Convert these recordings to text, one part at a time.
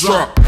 drop.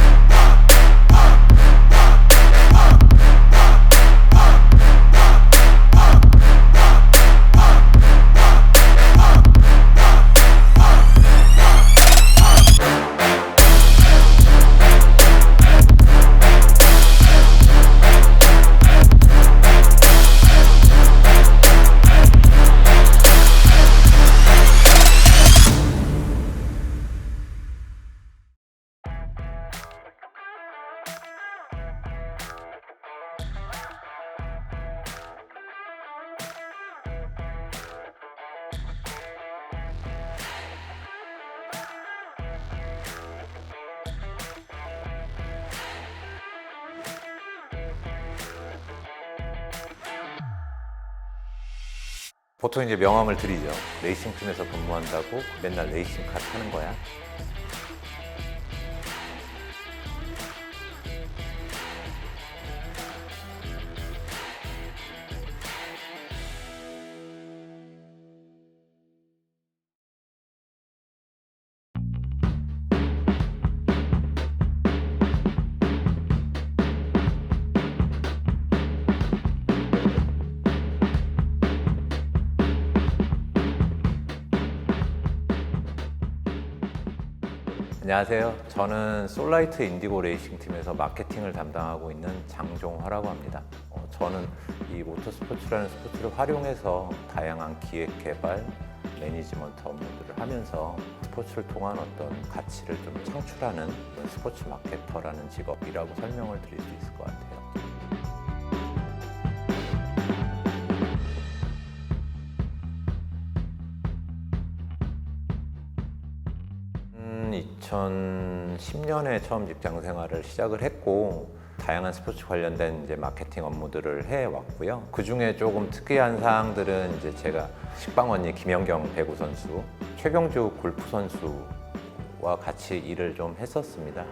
보통 이제 명함을 드리죠. 레이싱팀에서 근무한다고 맨날 레이싱카 타는 거야? 안녕하세요. 저는 솔라이트 인디고 레이싱 팀에서 마케팅을 담당하고 있는 장종화라고 합니다. 저는 이 모터스포츠라는 스포츠를 활용해서 다양한 기획 개발, 매니지먼트 업무들을 하면서 스포츠를 통한 어떤 가치를 좀 창출하는 스포츠 마케터라는 직업이라고 설명을 드릴 수 있을 것 같아요. 2010년에 처음 직장 생활을 시작을 했고 다양한 스포츠 관련된 이제 마케팅 업무들을 해왔고요. 그 중에 조금 특이한 사항들은 이제 제가 식빵 언니 김연경 배구 선수, 최경주 골프 선수와 같이 일을 좀 했었습니다.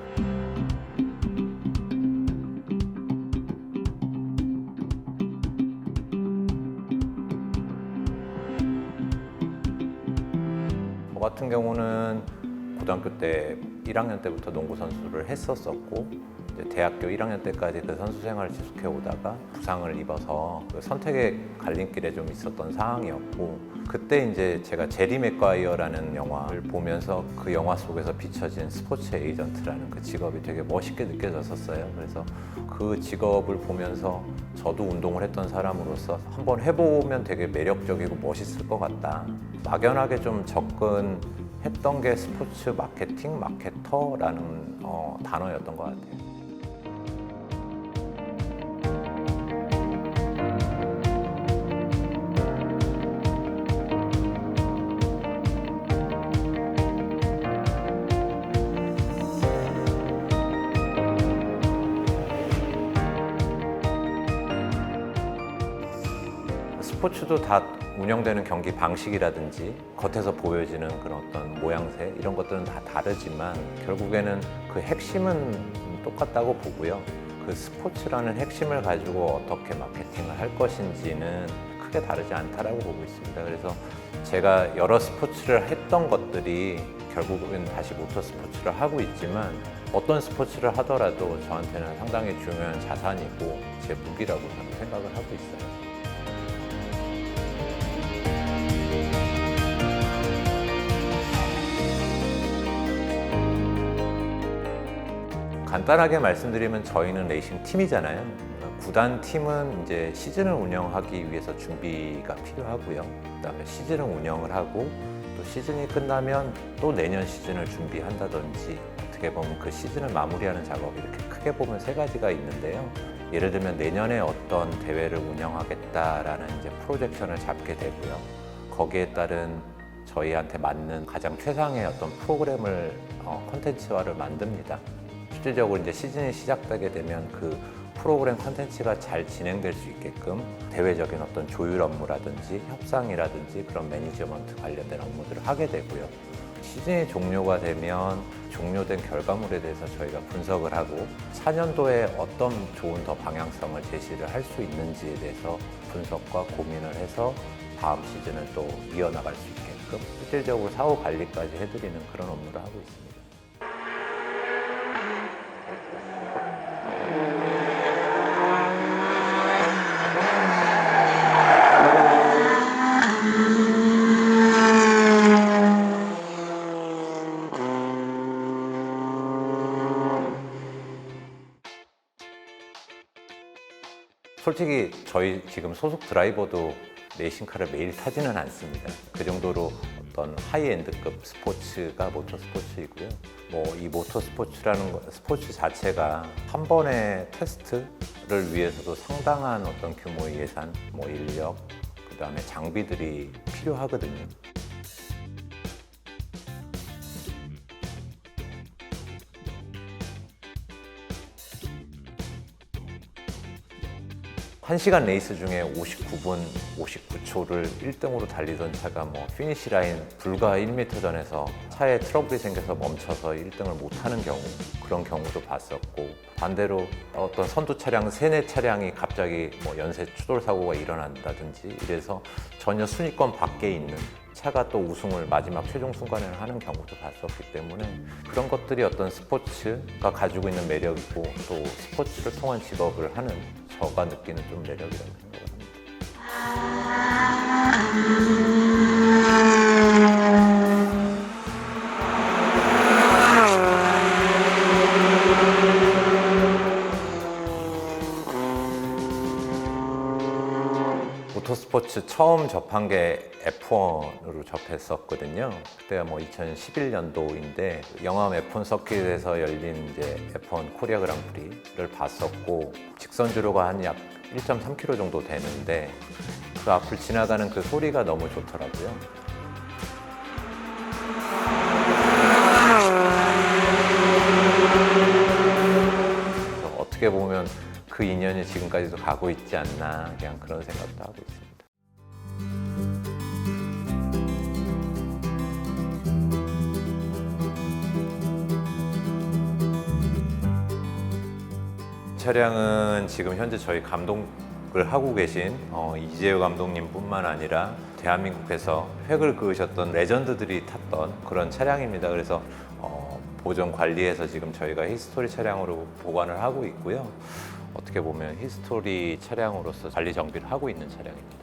저 같은 경우는 고등학교 때 1학년 때부터 농구 선수를 했었었고 이제 대학교 1학년 때까지 그 선수 생활을 지속해 오다가 부상을 입어서 그 선택의 갈림길에 좀 있었던 상황이었고 그때 이제 제가 제리 맥과이어라는 영화를 보면서 그 영화 속에서 비춰진 스포츠 에이전트라는 그 직업이 되게 멋있게 느껴졌었어요. 그래서 그 직업을 보면서 저도 운동을 했던 사람으로서 한번 해보면 되게 매력적이고 멋있을 것 같다. 막연하게 좀 했던 게 스포츠 마케팅, 마케터라는 단어였던 것 같아요. 스포츠도 다 운영되는 경기 방식이라든지 겉에서 보여지는 그런 어떤 모양새 이런 것들은 다 다르지만 결국에는 그 핵심은 똑같다고 보고요. 그 스포츠라는 핵심을 가지고 어떻게 마케팅을 할 것인지는 크게 다르지 않다라고 보고 있습니다. 그래서 제가 여러 스포츠를 했던 것들이 결국은 다시 모터 스포츠를 하고 있지만 어떤 스포츠를 하더라도 저한테는 상당히 중요한 자산이고 제 무기라고 저는 생각을 하고 있어요. 간단하게 말씀드리면 저희는 레이싱 팀이잖아요. 구단 팀은 이제 시즌을 운영하기 위해서 준비가 필요하고요. 그다음에 시즌을 운영을 하고 또 시즌이 끝나면 또 내년 시즌을 준비한다든지 어떻게 보면 그 시즌을 마무리하는 작업이 이렇게 크게 보면 세 가지가 있는데요. 예를 들면 내년에 어떤 대회를 운영하겠다라는 이제 프로젝션을 잡게 되고요. 거기에 따른 저희한테 맞는 가장 최상의 어떤 프로그램을 콘텐츠화를 만듭니다. 실질적으로 이제 시즌이 시작되게 되면 그 프로그램 콘텐츠가 잘 진행될 수 있게끔 대외적인 어떤 조율 업무라든지 협상이라든지 그런 매니지먼트 관련된 업무들을 하게 되고요. 시즌이 종료가 되면 종료된 결과물에 대해서 저희가 분석을 하고 4년도에 어떤 좋은 더 방향성을 제시를 할 수 있는지에 대해서 분석과 고민을 해서 다음 시즌을 또 이어나갈 수 있게끔 실질적으로 사후 관리까지 해드리는 그런 업무를 하고 있습니다. 솔직히 저희 지금 소속 드라이버도 레이싱카를 매일 타지는 않습니다. 그 정도로 어떤 하이엔드급 스포츠가 모터스포츠이고요. 뭐 이 모터스포츠라는 스포츠 자체가 한 번의 테스트를 위해서도 상당한 어떤 규모의 예산, 뭐 인력, 그다음에 장비들이 필요하거든요. 한 시간 레이스 중에 59분 59초를 1등으로 달리던 차가 뭐 피니시 라인 불과 1m 전에서 차에 트러블이 생겨서 멈춰서 1등을 못하는 경우, 그런 경우도 봤었고, 반대로 어떤 선두 차량 3, 4차량이 갑자기 뭐 연쇄 추돌 사고가 일어난다든지 이래서 전혀 순위권 밖에 있는 차가 또 우승을 마지막 최종 순간에 하는 경우도 봤었기 때문에, 그런 것들이 어떤 스포츠가 가지고 있는 매력이고, 또 스포츠를 통한 직업을 하는 저가 느끼는 좀 매력이라고 생각을 합니다. 모터스포츠 처음 접한 게 F1으로 접했었거든요. 그때가 뭐 2011년도인데 영암 F1 서킷에서 열린 이제 F1 코리아 그랑프리를 봤었고, 직선주로가 한 약 1.3km 정도 되는데 그 앞을 지나가는 그 소리가 너무 좋더라고요. 어떻게 보면 그 인연이 지금까지도 가고 있지 않나, 그냥 그런 생각도 하고 있습니다. 차량은 지금 현재 저희 감독을 하고 계신 이재호 감독님뿐만 아니라 대한민국에서 획을 그으셨던 레전드들이 탔던 그런 차량입니다. 그래서 보존 관리해서 지금 저희가 히스토리 차량으로 보관을 하고 있고요. 어떻게 보면 히스토리 차량으로서 관리 정비를 하고 있는 차량입니다.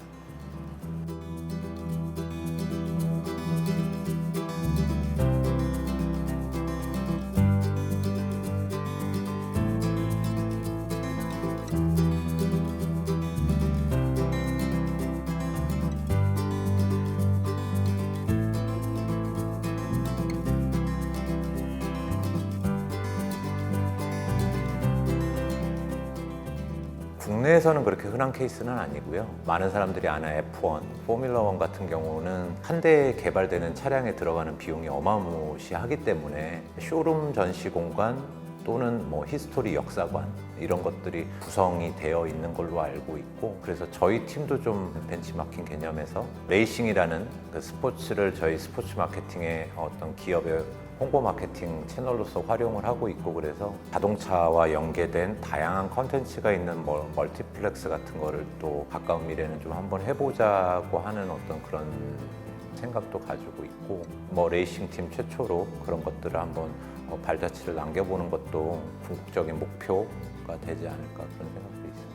국내에서는 그렇게 흔한 케이스는 아니고요. 많은 사람들이 아는 F1, 포뮬러 1 같은 경우는 한 대에 개발되는 차량에 들어가는 비용이 어마무시하기 때문에 쇼룸 전시 공간 또는 뭐 히스토리 역사관 이런 것들이 구성이 되어 있는 걸로 알고 있고, 그래서 저희 팀도 좀 벤치마킹 개념에서 레이싱이라는 그 스포츠를 저희 스포츠 마케팅의 어떤 기업의 홍보 마케팅 채널로서 활용을 하고 있고, 그래서 자동차와 연계된 다양한 컨텐츠가 있는 멀티플렉스 같은 거를 또 가까운 미래는 좀 한번 해보자고 하는 어떤 그런 생각도 가지고 있고, 뭐 레이싱 팀 최초로 그런 것들을 한번 발자취를 남겨보는 것도 궁극적인 목표가 되지 않을까, 그런 생각도 있습니다.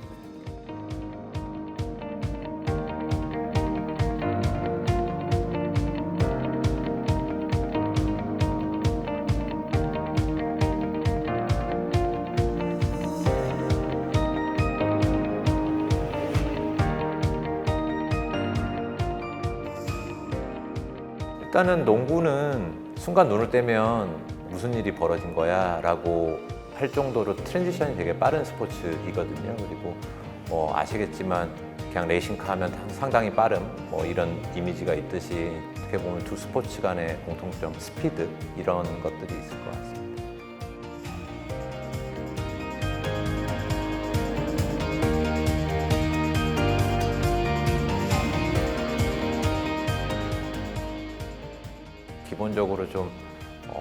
일단은 농구는 순간 눈을 떼면 무슨 일이 벌어진 거야 라고 할 정도로 트랜지션이 되게 빠른 스포츠이거든요. 그리고 뭐 아시겠지만 그냥 레이싱카 하면 상당히 빠름, 뭐 이런 이미지가 있듯이 어떻게 보면 두 스포츠 간의 공통점, 스피드 이런 것들이 있을 것 같습니다. 기본적으로 좀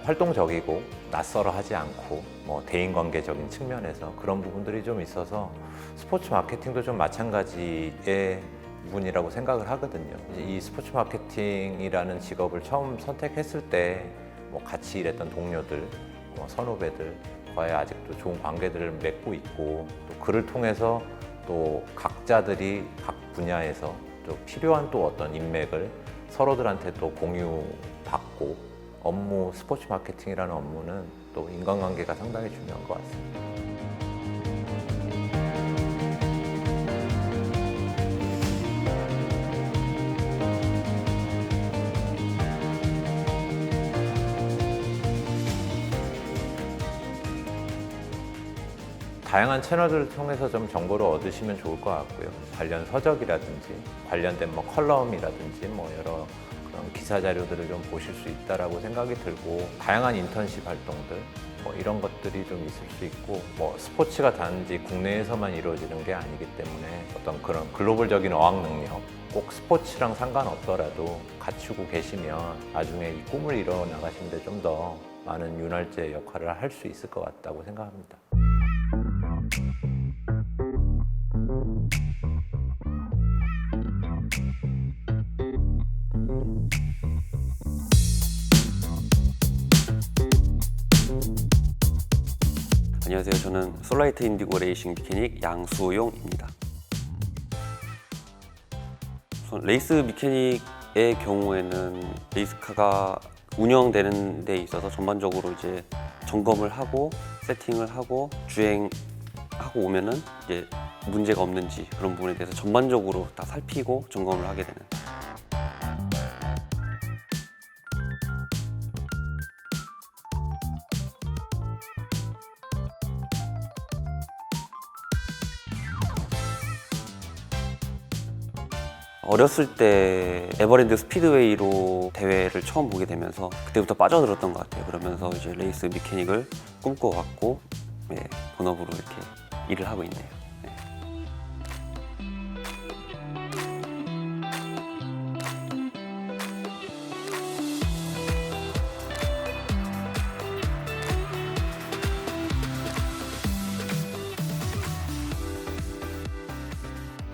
활동적이고 낯설어 하지 않고 뭐 대인관계적인 측면에서 그런 부분들이 좀 있어서 스포츠 마케팅도 좀 마찬가지의 부분이라고 생각을 하거든요. 이 스포츠 마케팅이라는 직업을 처음 선택했을 때 뭐 같이 일했던 동료들, 뭐 선후배들과의 아직도 좋은 관계들을 맺고 있고, 또 그를 통해서 또 각자들이 각 분야에서 또 필요한 또 어떤 인맥을 서로들한테 또 공유받고, 업무, 스포츠 마케팅이라는 업무는 또 인간관계가 상당히 중요한 것 같습니다. 다양한 채널들을 통해서 좀 정보를 얻으시면 좋을 것 같고요. 관련 서적이라든지 관련된 뭐 컬럼이라든지 뭐 여러 그런 기사 자료들을 좀 보실 수 있다라고 생각이 들고, 다양한 인턴십 활동들 뭐 이런 것들이 좀 있을 수 있고, 뭐 스포츠가 단지 국내에서만 이루어지는 게 아니기 때문에 어떤 그런 글로벌적인 어학 능력, 꼭 스포츠랑 상관없더라도 갖추고 계시면 나중에 이 꿈을 이뤄 나가시는데 좀 더 많은 윤활제 역할을 할 수 있을 것 같다고 생각합니다. 안녕하세요. 저는 솔라이트 인디고 레이싱 메케닉 양수용입니다. 레이스 메케닉의 경우에는 레이스카가 운영되는 데 있어서 전반적으로 이제 점검을 하고 세팅을 하고 주행하고 오면은 이제 문제가 없는지 그런 부분에 대해서 전반적으로 다 살피고 점검을 하게 되는. 어렸을 때 에버랜드 스피드웨이로 대회를 처음 보게 되면서 그때부터 빠져들었던 것 같아요. 그러면서 이제 레이스 메케닉을 꿈꿔왔고, 네, 본업으로 이렇게 일을 하고 있네요. 네.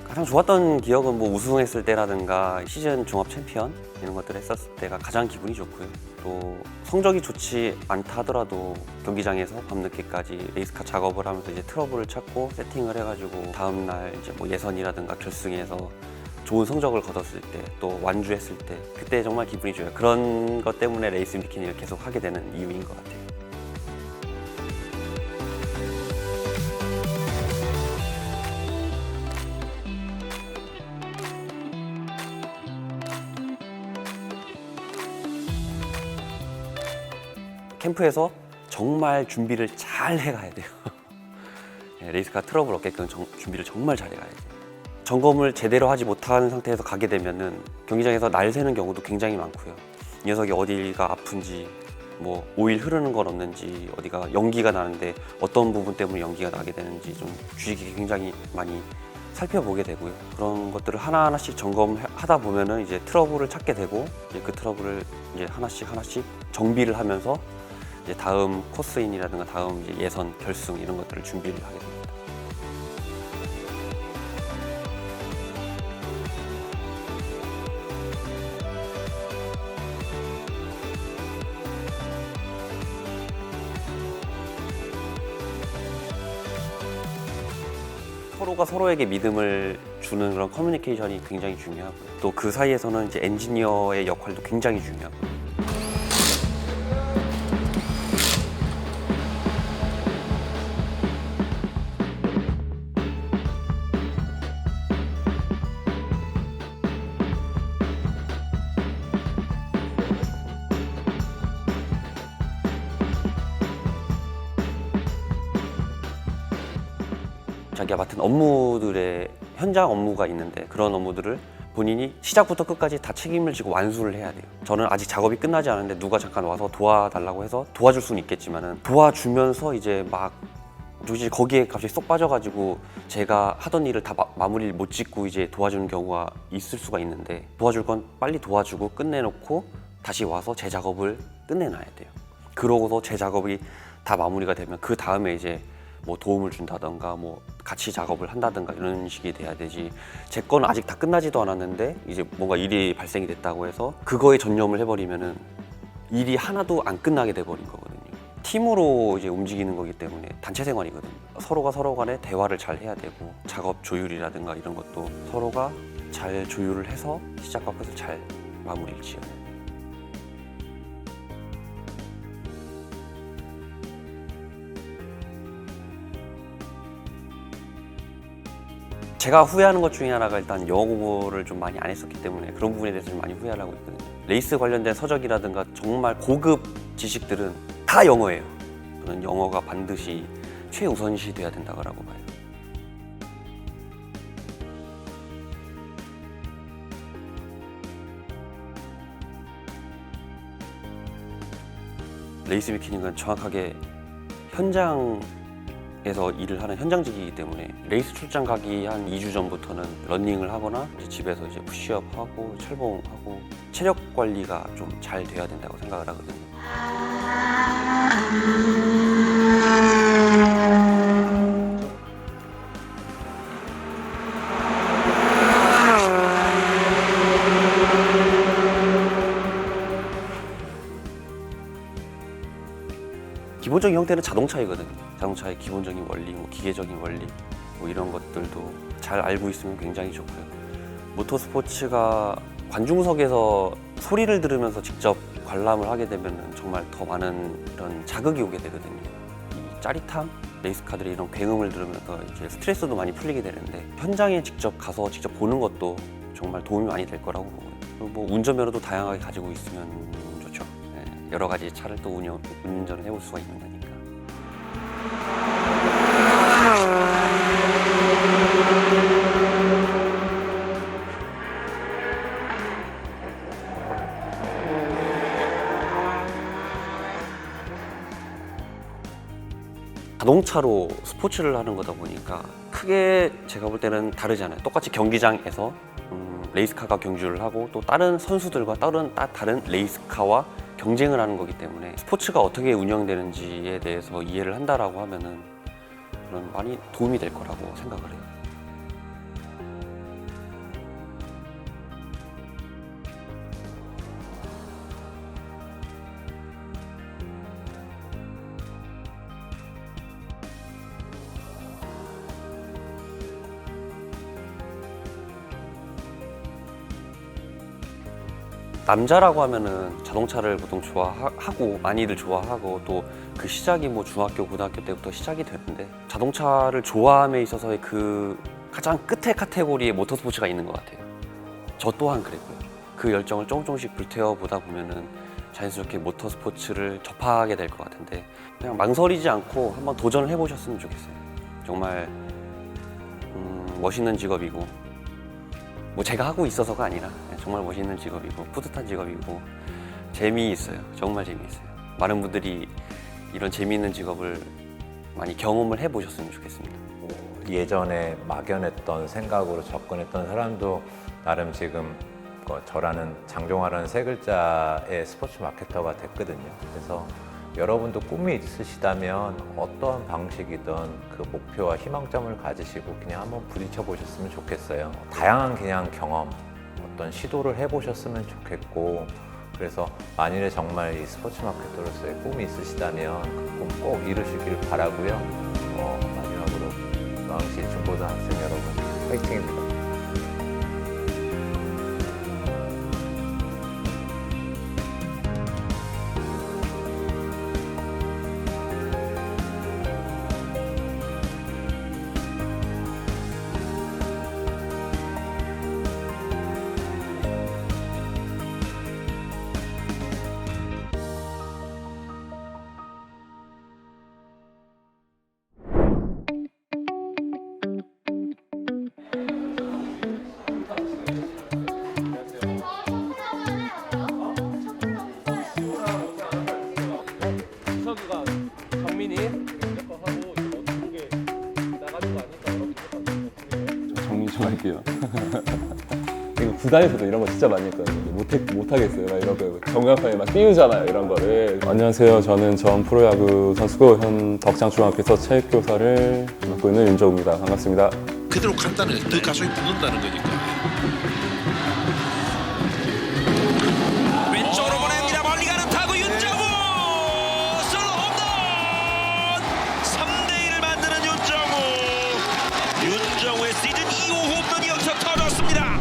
가장 좋았던 기억은 뭐 우승했을 때라든가 시즌 종합 챔피언 이런 것들을 했었을 때가 가장 기분이 좋고요. 또 성적이 좋지 않다 하더라도 경기장에서 밤늦게까지 레이스카 작업을 하면서 이제 트러블을 찾고 세팅을 해가지고 다음날 이제 뭐 예선이라든가 결승에서 좋은 성적을 거뒀을 때, 또 완주했을 때, 그때 정말 기분이 좋아요. 그런 것 때문에 레이스 메케닉을 계속 하게 되는 이유인 것 같아요. 캠프에서 정말 준비를 잘 해가야 돼요. 레이스카 트러블 없게끔 준비를 정말 잘 해가야 돼요. 점검을 제대로 하지 못한 상태에서 가게 되면은 경기장에서 날 새는 경우도 굉장히 많고요. 이 녀석이 어디가 아픈지, 뭐 오일 흐르는 건 없는지, 어디가 연기가 나는데 어떤 부분 때문에 연기가 나게 되는지 좀 주의 굉장히 많이 살펴보게 되고요. 그런 것들을 하나하나씩 점검하다 보면은 이제 트러블을 찾게 되고, 이제 그 트러블을 이제 하나씩 정비를 하면서 이제 다음 코스인이라든가 다음 이제 예선, 결승 이런 것들을 준비를 하게 됩니다. 서로가 서로에게 믿음을 주는 그런 커뮤니케이션이 굉장히 중요하고요. 또 그 사이에서는 이제 엔지니어의 역할도 굉장히 중요하고요. 자기가 맡은 업무들의 현장 업무가 있는데, 그런 업무들을 본인이 시작부터 끝까지 다 책임을 지고 완수를 해야 돼요. 저는 아직 작업이 끝나지 않았는데 누가 잠깐 와서 도와달라고 해서 도와줄 수는 있겠지만은, 도와주면서 이제 막 거기에 갑자기 쏙 빠져가지고 제가 하던 일을 다 마무리를 못 짓고 이제 도와주는 경우가 있을 수가 있는데, 도와줄 건 빨리 도와주고 끝내놓고 다시 와서 제 작업을 끝내놔야 돼요. 그러고서 제 작업이 다 마무리가 되면 그 다음에 이제 뭐 도움을 준다던가 뭐 같이 작업을 한다던가 이런 식이 돼야 되지, 제 거는 아직 다 끝나지도 않았는데 이제 뭔가 일이 발생이 됐다고 해서 그거에 전념을 해버리면은 일이 하나도 안 끝나게 돼버린 거거든요. 팀으로 이제 움직이는 거기 때문에 단체 생활이거든요. 서로가 서로 간에 대화를 잘 해야 되고, 작업 조율이라든가 이런 것도 서로가 잘 조율을 해서 시작과 끝을 잘 마무리를 지어야 돼요. 제가 후회하는 것 중에 하나가 일단 영어 공부를 좀 많이 안 했었기 때문에 그런 부분에 대해서 좀 많이 후회를 하고 있거든요. 레이스 관련된 서적이라든가 정말 고급 지식들은 다 영어예요. 저는 영어가 반드시 최우선시 돼야 된다고 봐요. 레이스 비키닝은 정확하게 현장에서 일을 하는 현장직이기 때문에 레이스 출장 가기 한 2주 전부터는 러닝을 하거나 이제 집에서 이제 푸시업 하고 철봉하고 체력 관리가 좀 잘 돼야 된다고 생각을 하거든요. 기본적인 형태는 자동차이거든요. 자동차의 기본적인 원리, 기계적인 원리 이런 것들도 잘 알고 있으면 굉장히 좋고요. 모터스포츠가 관중석에서 소리를 들으면서 직접 관람을 하게 되면 정말 더 많은 이런 자극이 오게 되거든요. 이 짜릿함, 레이스카들의 이런 굉음을 들으면서 이제 스트레스도 많이 풀리게 되는데 현장에 직접 가서 직접 보는 것도 정말 도움이 많이 될 거라고 보고요. 그리고 운전면허도 다양하게 가지고 있으면 좋죠. 여러 가지 차를 또 운전을 해볼 수가 있는 거니까. 자동차로 스포츠를 하는 거다 보니까 크게 제가 볼 때는 다르잖아요. 똑같이 경기장에서 레이스카가 경주를 하고 또 다른 선수들과 다른 레이스카와 경쟁을 하는 거기 때문에 스포츠가 어떻게 운영되는지에 대해서 이해를 한다라고 하면은 그런 많이 도움이 될 거라고 생각을 해요. 남자라고 하면은 자동차를 보통 좋아하고 많이들 좋아하고 또 그 시작이 뭐 중학교, 고등학교 때부터 시작이 되는데 자동차를 좋아함에 있어서의 그 가장 끝에 카테고리에 모터스포츠가 있는 것 같아요. 저 또한 그랬고요. 그 열정을 조금씩 불태워 보다 보면은 자연스럽게 모터스포츠를 접하게 될 것 같은데 그냥 망설이지 않고 한번 도전을 해보셨으면 좋겠어요. 정말 멋있는 직업이고 뭐 제가 하고 있어서가 아니라 정말 멋있는 직업이고 뿌듯한 직업이고 재미있어요. 정말 재미있어요. 많은 분들이 이런 재미있는 직업을 많이 경험을 해보셨으면 좋겠습니다. 예전에 막연했던 생각으로 접근했던 사람도 나름 지금 저라는 장종화라는 세 글자의 스포츠 마케터가 됐거든요. 그래서 여러분도 꿈이 있으시다면 어떠한 방식이든 그 목표와 희망점을 가지시고 그냥 한번 부딪혀 보셨으면 좋겠어요. 다양한 그냥 경험, 어떤 시도를 해보셨으면 좋겠고 그래서 만일에 정말 이 스포츠 마케터로서의 꿈이 있으시다면 그 꿈 꼭 이루시길 바라고요. 마지막으로 중앙시 중고등학생 여러분 화이팅입니다. 지석이가 정민이 이거 하고 어떻게 나가는 거 아닐까? 정리 좀 할게요. 이거 구단에서도 이런 거 진짜 많이 했거든요. 못하겠어요. 막 이런 거 정강판에 막 띄우잖아요. 이런 거를. 안녕하세요. 저는 전 프로야구 선수고 현 덕장중학교에서 체육교사를 맡고 있는 윤정우입니다. 반갑습니다. 그대로 간다는 거예요. 더 가속이 붙는다는 거니까. 왼쪽으로 보냅니다. 멀리 가는 타구 윤정우 솔로 홈런 3대1을 만드는 윤정우의 시즌 2호 홈런이 여기서 터졌습니다.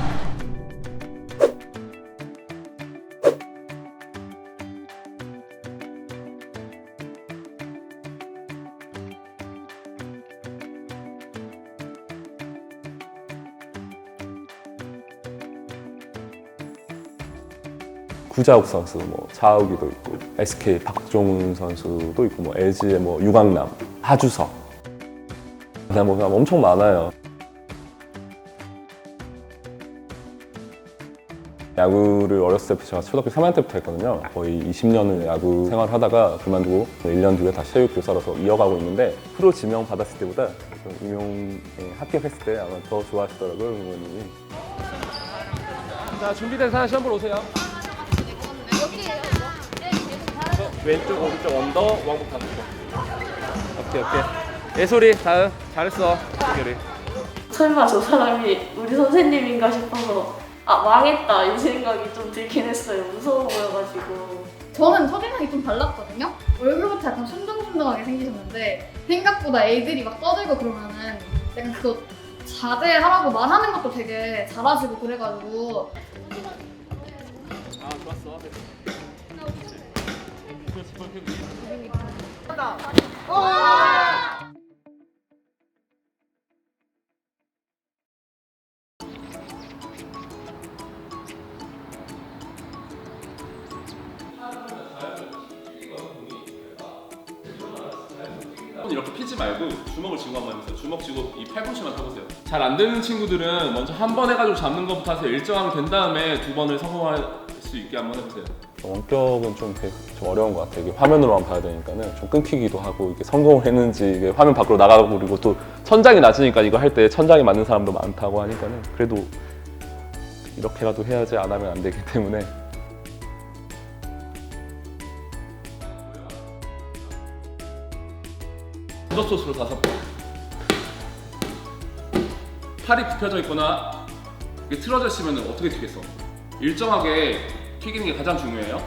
구자욱 선수, 차우기도 있고, SK 박종훈 선수도 있고, LG의 유강남, 하주석 그냥 뭐 그냥 엄청 많아요. 야구를 어렸을 때부터 제가 초등학교 3학년 때부터 했거든요. 거의 20년을 야구 생활을 하다가 그만두고 1년 뒤에 다시 체육교사로서 이어가고 있는데 프로 지명 받았을 때보다 임용에 합격했을 때 아마 더 좋아하시더라고요, 부모님이. 자, 준비된 사람 시험 보러 오세요. 왼쪽, 오른쪽 언더, 왕복 다섯 번. 오케이. 예솔이, 다음. 잘했어. 예솔이. 설마 저 사람이 우리 선생님인가 싶어서 아 망했다 이 생각이 좀 들긴 했어요. 무서워 보여가지고. 저는 첫인상이 좀 달랐거든요. 얼굴부터 약간 순둥순둥하게 생기셨는데 생각보다 애들이 막 떠들고 그러면은 약간 그거 자제하라고 말하는 것도 되게 잘하시고 그래가지고 아, 좋았어. 이렇게 피지 말고 주먹을 쥐고 한번 해보세요. 주먹 쥐고 이 팔꿈치만 펴보세요. 잘 안 되는 친구들은 먼저 한 번 해가지고 잡는 것부터 하세요. 일정하면 된 다음에 두 번을 성공할 수 있게 한번 해보세요. 원격은 좀 어려운 것 같아요. 이게 화면으로만 봐야 되니까는 좀 끊기기도 하고 이게 성공을 했는지 이게 화면 밖으로 나가고 그리고 또 천장이 낮으니까 이거 할 때 천장이 맞는 사람도 많다고 하니까는 그래도 이렇게라도 해야지 안 하면 안 되기 때문에 부더소스로 5번. 팔이 굽혀져 있거나 이게 틀어져 있으면 어떻게 튀겠어? 일정하게 튀기는 게 가장 중요해요.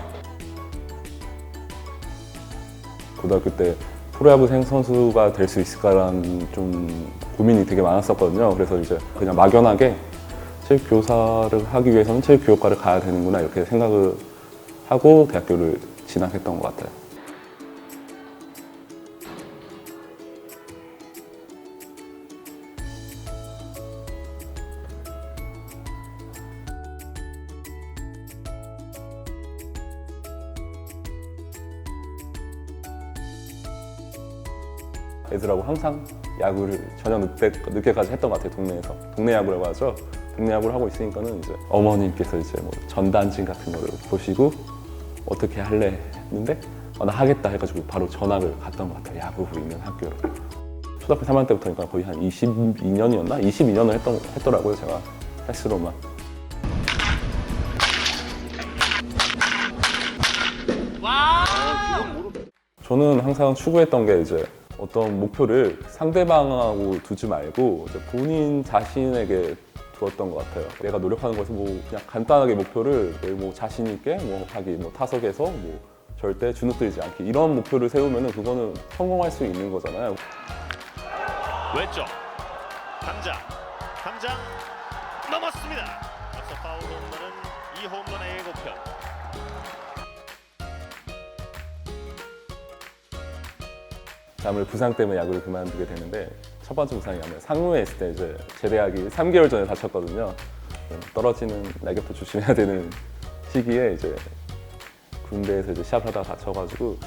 고등학교 때 프로야구 선수가 될 수 있을까라는 좀 고민이 되게 많았었거든요. 그래서 이제 그냥 막연하게 체육교사를 하기 위해서는 체육교육과를 가야 되는구나 이렇게 생각을 하고 대학교를 진학했던 것 같아요. 애들하고 항상 야구를 저녁 늦게까지 했던 것 같아요. 동네에서 동네 야구라고 하죠. 동네 야구를 하고 있으니까는 이제 어머님께서 이제 뭐 전단지 같은 거를 보시고 어떻게 할래 했는데 나 하겠다 해가지고 바로 전학을 갔던 것 같아요. 야구부 있는 학교로. 초등학교 3학년 때부터니까 거의 한 22년이었나? 22년을 했더라고요. 제가 헬스로만. 저는 항상 추구했던 게 이제 어떤 목표를 상대방하고 두지 말고 이제 본인 자신에게 두었던 것 같아요. 내가 노력하는 것에서 뭐 그냥 간단하게 목표를 뭐 자신 있게 뭐 하기, 뭐 타석에서 뭐 절대 주눅들지 않기 이런 목표를 세우면은 그거는 성공할 수 있는 거잖아요. 왼쪽 담장 넘었습니다. 앞서 파울 홈런은 이 홈런의 예고편. 아무래도 부상 때문에 야구를 그만두게 되는데 첫 번째 부상이 아무래도 상무에 있을 때 이제 제대하기 3개월 전에 다쳤거든요. 떨어지는 낙엽도 조심해야 되는 시기에 이제 군대에서 이제 시합하다가 다쳐가지고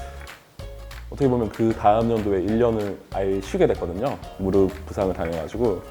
어떻게 보면 그 다음 연도에 1년을 아예 쉬게 됐거든요. 무릎 부상을 당해가지고.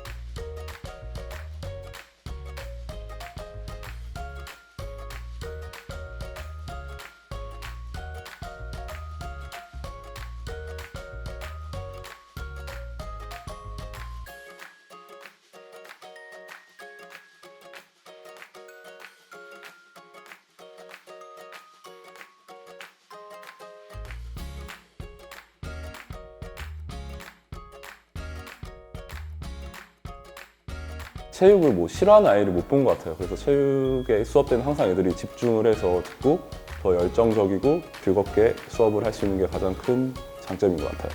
체육을 뭐 싫어하는 아이를 못 본 것 같아요. 그래서 체육에 수업 때는 항상 애들이 집중을 해서 듣고 더 열정적이고 즐겁게 수업을 할 수 있는 게 가장 큰 장점인 것 같아요.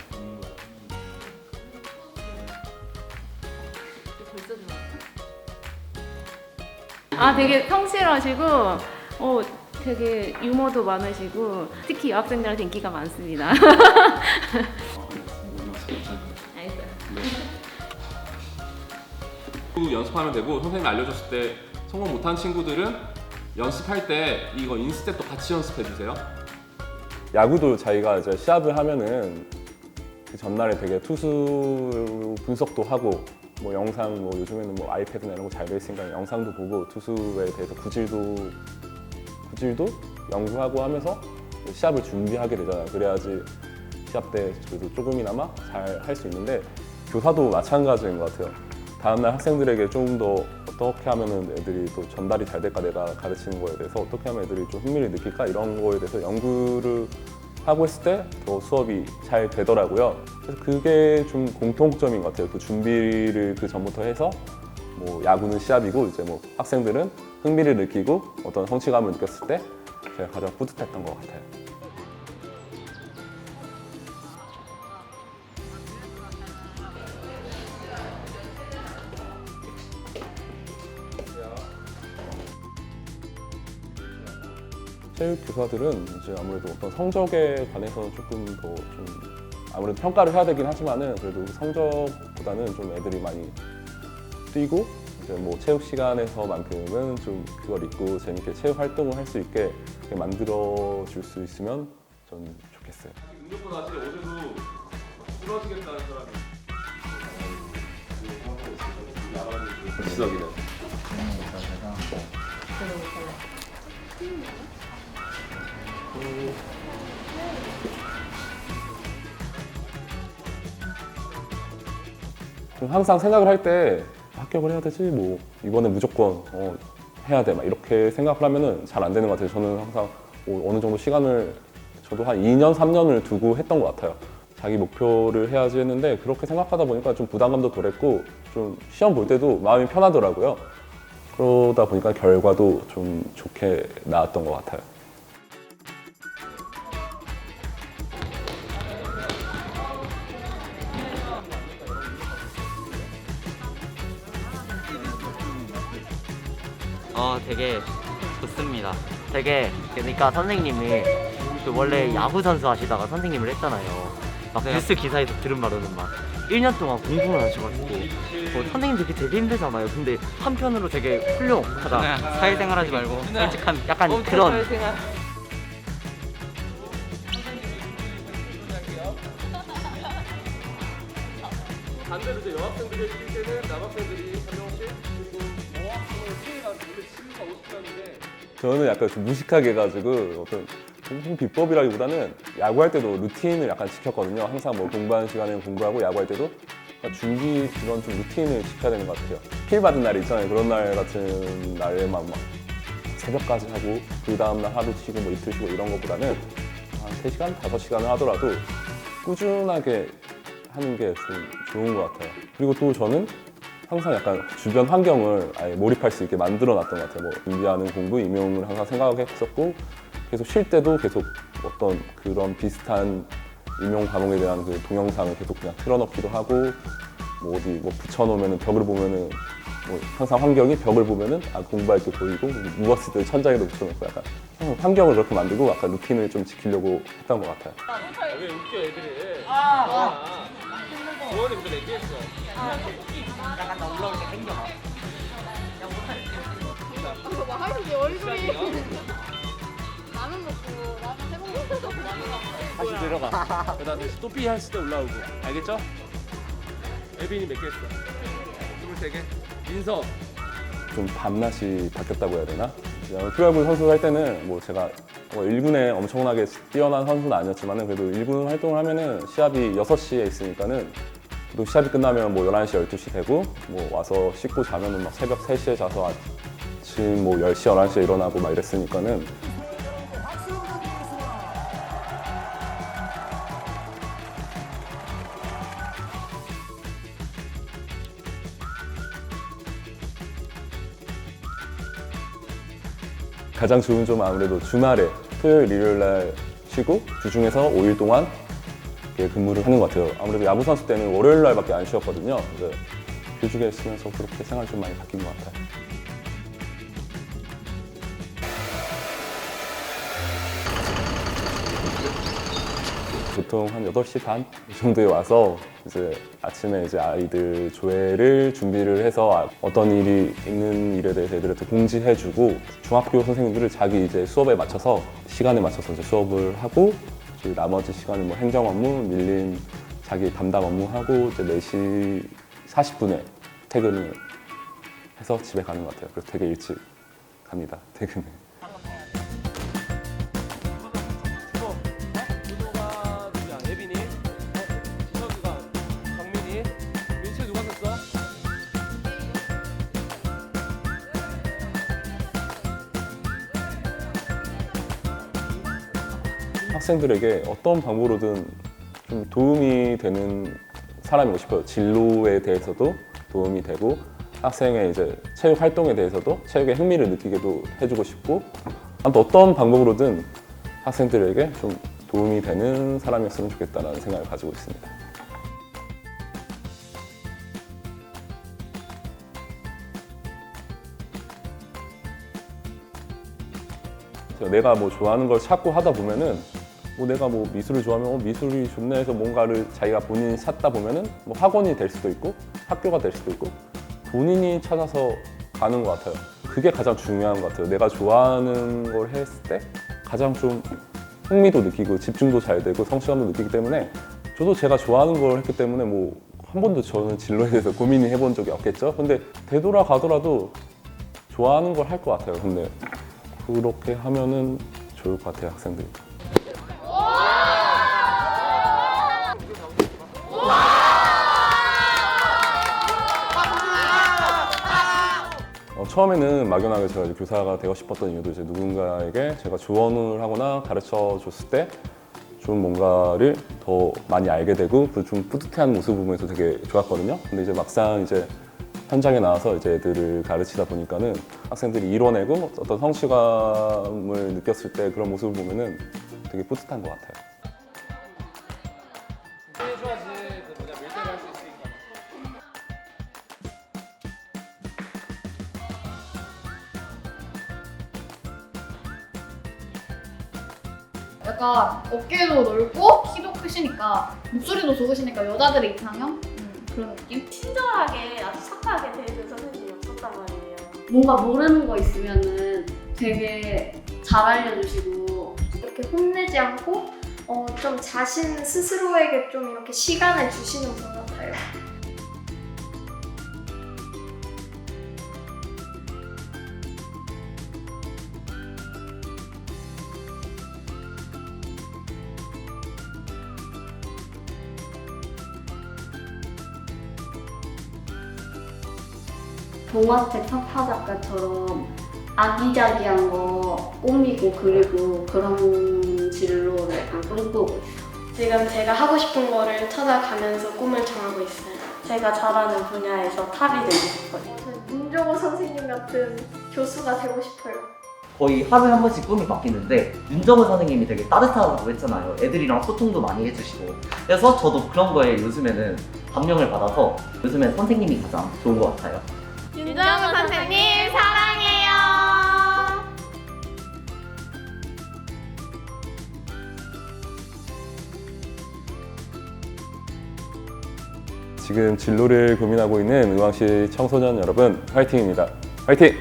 아, 되게 성실하시고 되게 유머도 많으시고 특히 여학생들한테 인기가 많습니다. 연습하면 되고 선생님이 알려줬을 때 성공 못한 친구들은 연습할 때 이거 인스텝도 같이 연습해 주세요. 야구도 자기가 이제 시합을 하면은 그 전날에 되게 투수 분석도 하고 뭐 영상 뭐 요즘에는 뭐 아이패드나 이런 거 잘 돼 있으니까 영상도 보고 투수에 대해서 구질도 연구하고 하면서 시합을 준비하게 되잖아요. 그래야지 시합 때 그래도 조금이나마 잘 할 수 있는데 교사도 마찬가지인 것 같아요. 다음날 학생들에게 좀 더 어떻게 하면 애들이 또 전달이 잘 될까, 내가 가르치는 거에 대해서 어떻게 하면 애들이 좀 흥미를 느낄까 이런 거에 대해서 연구를 하고 했을 때 더 수업이 잘 되더라고요. 그래서 그게 좀 공통점인 것 같아요. 그 준비를 그 전부터 해서 뭐 야구는 시합이고 이제 뭐 학생들은 흥미를 느끼고 어떤 성취감을 느꼈을 때 제가 가장 뿌듯했던 것 같아요. 체육 교사들은 이제 아무래도 어떤 성적에 관해서 조금 더 좀 아무래도 평가를 해야 되긴 하지만은 그래도 성적보다는 좀 애들이 많이 뛰고 이제 뭐 체육 시간에서만큼은 좀 그걸 잊고 재밌게 체육 활동을 할 수 있게 만들어 줄 수 있으면 전 좋겠어요. 운동권 아직 어제도 부러지겠다는 사람이 지석이는 항상 생각을 할 때 합격을 해야 되지 뭐 이번에 무조건 해야 돼 막 이렇게 생각을 하면은 잘 안 되는 것 같아요. 저는 항상 어느 정도 시간을 저도 한 2년, 3년을 두고 했던 것 같아요. 자기 목표를 해야지 했는데 그렇게 생각하다 보니까 좀 부담감도 덜했고 좀 시험 볼 때도 마음이 편하더라고요. 그러다 보니까 결과도 좀 좋게 나왔던 것 같아요. 되게 좋습니다. 되게 그러니까 선생님이 그 원래 야구 선수 하시다가 선생님을 했잖아요. 막 뉴스 기사에서 들은 바로는 막 1년 동안 공부를 하셔가지고 선생님들이 되게 힘들잖아요. 근데 한편으로 되게 훌륭하다. 사회생활 하지 말고 솔직한 약간 그런. 반대로 이제 여학생들이 뛸 때는 남학생들이 한 명씩 그리고 여학생은 수위가 원래 지수가 50이었는데 저는 약간 좀 무식하게 해가지고 어떤 공부 비법이라기보다는 야구할 때도 루틴을 약간 지켰거든요. 항상 뭐 공부하는 시간에는 공부하고 야구할 때도 그러니까 준비 이런 좀 루틴을 지켜야 되는 것 같아요. 필 받은 날이 있잖아요. 그런 날 같은 날에만 막 새벽까지 하고 그 다음날 하루 쉬고 뭐 이틀 쉬고 이런 것보다는 한 3시간, 5시간을 하더라도 꾸준하게 하는 게 좀 좋은 것 같아요. 그리고 또 저는 항상 약간 주변 환경을 아예 몰입할 수 있게 만들어 놨던 것 같아요. 뭐 준비하는 공부, 임용을 항상 생각했었고 계속 쉴 때도 계속 어떤 그런 비슷한 임용 과목에 대한 그 동영상을 계속 그냥 틀어놓기도 하고 뭐 어디 뭐 붙여놓으면은 벽을 보면은 뭐 항상 환경이 벽을 보면은 공부할 때 보이고 누웠을 때 천장에도 붙여놓고 약간 환경을 그렇게 만들고 약간 루틴을 좀 지키려고 했던 것 같아요. 왜 웃겨 애들이? 주원이 무슨 얘기했어? 약간 나 올라올 때 생겨나. 하는 게 얼굴이 라면 먹고 라면 해먹는 거 다시 들어가. 그다음에 또삐 했을 때 올라오고. 알겠죠? 에빈이 몇 개 했어? 23개. 민서. 좀 밤낮이 바뀌었다고 해야 되나? 프로야구 선수 할 때는 뭐 제가 1군에 엄청나게 뛰어난 선수는 아니었지만 그래도 1군 활동을 하면은 시합이 6시에 있으니까는 또 시합이 끝나면 뭐 11시, 12시 되고 뭐 와서 씻고 자면은 막 새벽 3시에 자서 아침 뭐 10시, 11시에 일어나고 막 이랬으니까는 가장 좋은 점은 아무래도 주말에 토요일, 일요일 날 쉬고 주중에서 5일 동안 근무를 하는 것 같아요. 아무래도 야구 선수 때는 월요일 날밖에 안 쉬었거든요. 그래서 교직에 있으면서 그렇게 생활이 좀 많이 바뀐 것 같아요. 보통 한 8시 반 정도에 와서 이제 아침에 이제 아이들 조회를 준비를 해서 어떤 일이 있는 일에 대해서 애들한테 공지해주고 중학교 선생님들을 자기 이제 수업에 맞춰서 시간에 맞춰서 이제 수업을 하고 나머지 시간은 뭐 행정 업무, 밀린 자기 담당 업무하고 이제 4시 40분에 퇴근을 해서 집에 가는 것 같아요. 그래서 되게 일찍 갑니다, 퇴근을. 준호가 누구야? 예빈이? 지석이가 강민이? 민채 누가 썼어? 학생들에게 어떤 방법으로든 좀 도움이 되는 사람이고 싶어요. 진로에 대해서도 도움이 되고 학생의 이제 체육 활동에 대해서도 체육에 흥미를 느끼게도 해주고 싶고 아무튼 어떤 방법으로든 학생들에게 좀 도움이 되는 사람이었으면 좋겠다는 생각을 가지고 있습니다. 내가 뭐 좋아하는 걸 찾고 하다 보면은 뭐 내가 뭐 미술을 좋아하면 미술이 좋네 해서 뭔가를 자기가 본인이 찾다 보면은 뭐 학원이 될 수도 있고 학교가 될 수도 있고 본인이 찾아서 가는 것 같아요. 그게 가장 중요한 것 같아요. 내가 좋아하는 걸 했을 때 가장 좀 흥미도 느끼고 집중도 잘 되고 성취감도 느끼기 때문에 저도 제가 좋아하는 걸 했기 때문에 뭐 한 번도 저는 진로에 대해서 고민을 해본 적이 없겠죠. 근데 되돌아가더라도 좋아하는 걸 할 것 같아요. 근데 그렇게 하면은 좋을 것 같아요, 학생들이. 처음에는 막연하게 제가 이제 교사가 되고 싶었던 이유도 이제 누군가에게 제가 조언을 하거나 가르쳐 줬을 때 좀 뭔가를 더 많이 알게 되고 그 좀 뿌듯해하는 모습을 보면서 되게 좋았거든요. 근데 이제 막상 이제 현장에 나와서 이제 애들을 가르치다 보니까는 학생들이 이뤄내고 어떤 성취감을 느꼈을 때 그런 모습을 보면은 되게 뿌듯한 것 같아요. 해줘야지 그 뭐냐 밀대를 할 수 있으니까. 약간 어깨도 넓고 키도 크시니까 목소리도 좋으시니까 여자들의 이상형? 그런 느낌? 친절하게 아주 착하게 대해준 선생님이 없었단 말이에요. 뭔가 모르는 거 있으면은 되게 잘 알려주시고 이렇게 혼내지 않고 좀 자신 스스로에게 좀 이렇게 시간을 주시는 분 같아요. 동화책 사파 작가처럼 아기자기한 거 꾸미고 그리고 그런 진로를 약간 꿈꾸고 있어요. 지금 제가 하고 싶은 거를 찾아가면서 꿈을 정하고 있어요. 제가 잘하는 분야에서 탑이 되고 싶어요. 저는 문정호 선생님 같은 교수가 되고 싶어요. 거의 하루에 한 번씩 꿈이 바뀌는데 윤정은 선생님이 되게 따뜻하다고 했잖아요. 애들이랑 소통도 많이 해주시고 그래서 저도 그런 거에 요즘에는 감명을 받아서 요즘엔 선생님이 가장 좋은 것 같아요. 윤정은 선생님 사랑해요. 지금 진로를 고민하고 있는 의왕시 청소년 여러분, 화이팅입니다. 화이팅!